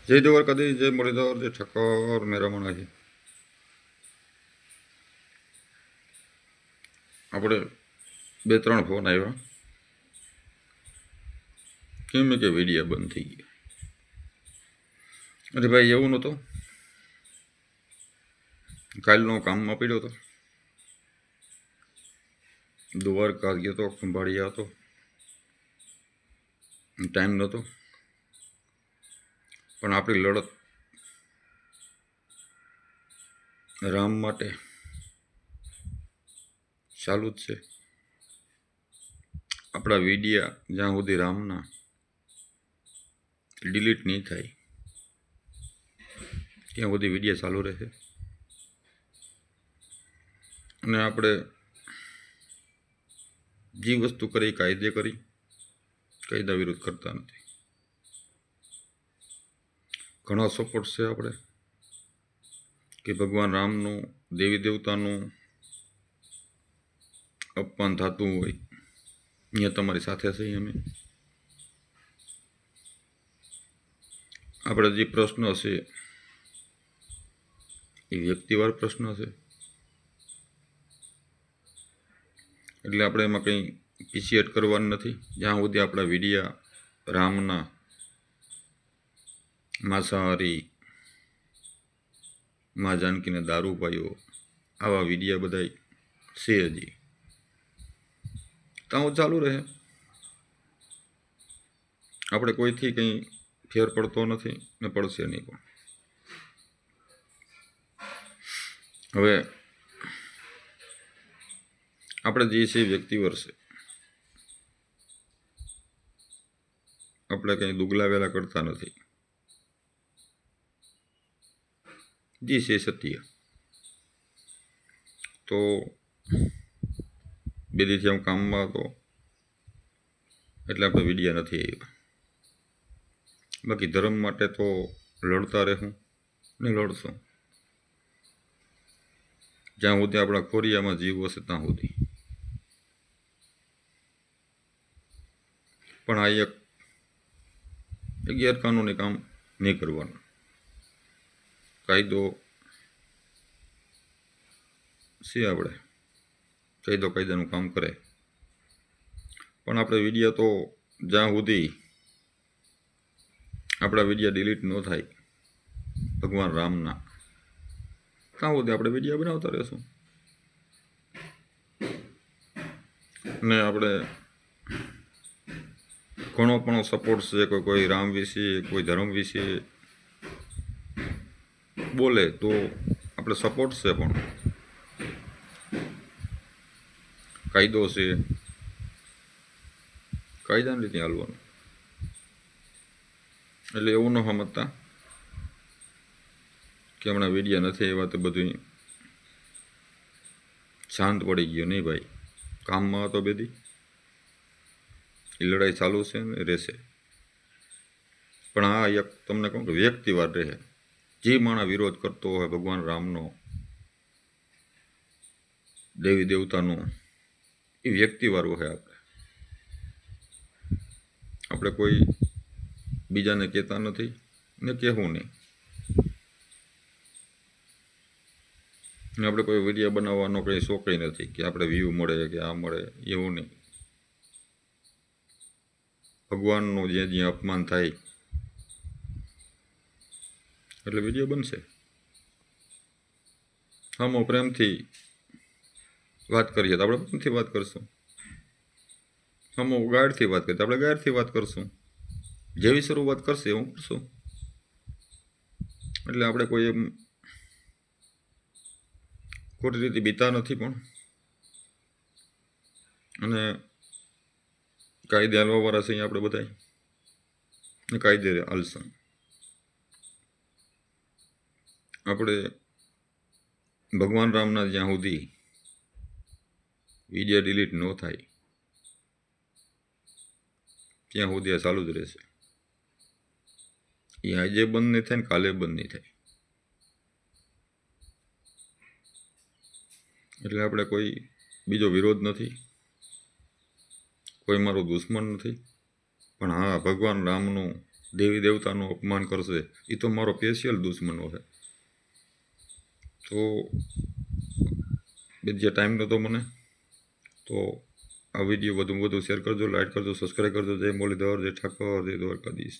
જય દ્વારકાધીશ, જય મુરલીધર, જય ઠક્કર, મેરામણાજી. આપણે 2-3 ફોન આવ્યા કેમ કે વિડીયો બંધ થઈ ગયો. અરે ભાઈ, એવું નહોતું. કાલનો કામમાં પડ્યો હતો, દ્વારકા ગયો હતો, ખંભાળિયા હતો, ટાઈમ નહોતો. પણ આપણી લડત રામ માટે ચાલુ જ છે. આપણા વિડીયા જ્યાં સુધી રામના ડિલીટ નહીં થાય ત્યાં સુધી વિડીયો ચાલુ રહેશે. અને આપણે જે વસ્તુ કરી કાયદે કરી, કાયદા વિરુદ્ધ કરતા નથી. ઘણો સપોર્ટ છે આપણે કે ભગવાન રામનું, દેવી દેવતાનું અપમાન થતું હોય અહીંયા તમારી સાથે છીએ અમે. આપણે જે પ્રશ્ન છે એ વ્યક્તિવાર પ્રશ્ન છે, એટલે આપણે એમાં કંઈ પીસીએટ કરવાનું નથી. જ્યાં સુધી આપણા વિડીયા રામના, માંસાહારી, મા જાનકીને દારૂ પાયો, આવા વિડીયા બધા છે હજી, ત્યાં ચાલુ રહે. આપણે કોઈથી કંઈ ફેર પડતો નથી ને પડશે નહીં. પણ હવે આપણે જે છે વ્યક્તિવર છે, આપણે કંઈ દુગલા વેલા કરતા નથી. જે છે સત્ય. તો 2 દિવસથી હું કામમાં હતો એટલે આપણે વિડીયા નથી આવ્યા. બાકી ધર્મ માટે તો લડતા રહેવું ને લડશું જ્યાં સુધી આપણા ખોરિયામાં જીવ હશે ત્યાં સુધી. પણ આ એક ગેરકાનૂની કામ નહીં કરવાનું. કાયદો છે, આપણે કાયદો કાયદાનું કામ કરે. પણ આપણે વિડીયો તો જ્યાં સુધી આપણા વિડીયો ડિલીટ ન થાય ભગવાન રામના, ત્યાં સુધી આપણે વિડીયો બનાવતા રહેશું. ને આપણે ઘણો પણ સપોર્ટ છે. કોઈ રામ વિશે, કોઈ ધર્મ વિશે બોલે તો આપણે સપોર્ટ છે, પણ કાયદો છે, કાયદાની રીતે હાલવાનું. એટલે એવું ન સમજતા કે હમણાં વિડીયા નથી એવા તો બધું શાંત પડી ગયો. નહીં ભાઈ, કામમાં હતો બેદી, એ લડાઈ ચાલુ છે ને રહેશે. પણ આ એક તમને કહું કે વ્યક્તિવાર રહે. જે માણસ વિરોધ કરતો હોય ભગવાન રામનો, દેવી દેવતાનો, એ વ્યક્તિવાર હોય. આપણે કોઈ બીજાને કહેતા નથી ને કહેવું નહીં. આપણે કોઈ વિડીયો બનાવવાનો કંઈ શોખી નથી કે આપણે વ્યૂ મળે કે આ મળે, એવું નહીં. ભગવાનનું જ્યાં અપમાન થાય એટલે વિડીયો બનશે. હમો પ્રેમથી વાત કરીએ તો આપણે પ્રેમથી વાત કરશું. હમો ગાઢથી વાત કરીએ તો આપણે ગાઢથી વાત કરશું. જેવી શરૂઆત કરશે એવું કરશું. એટલે આપણે કોઈ એમ ખોટી રીતે બીતા નથી. પણ અને કાયદે હાલવાવાળા છે આપણે બધા, ને કાયદે હાલશું. આપણે ભગવાન રામના જ્યાં સુધી વિડીયો ડિલીટ ન થાય ત્યાં સુધી આ ચાલુ જ રહેશે. એ આજે બંધ નહીં થાય ને કાલે બંધ નહીં થાય. એટલે આપણે કોઈ બીજો વિરોધ નથી, કોઈ મારો દુશ્મન નથી. પણ હા, ભગવાન રામનું દેવી દેવતાનું અપમાન કરશે, એ તો મારો સ્પેશિયલ દુશ્મનો છે. તો જે ટાઈમ નહોતો મને, તો આ વિડીયો વધુમાં વધુ શેર કરજો, લાઈક કરજો, સબસ્ક્રાઈબ કરજો. જય મુરલીધર, જય ઠાકોર, જય દ્વારકાધીશ.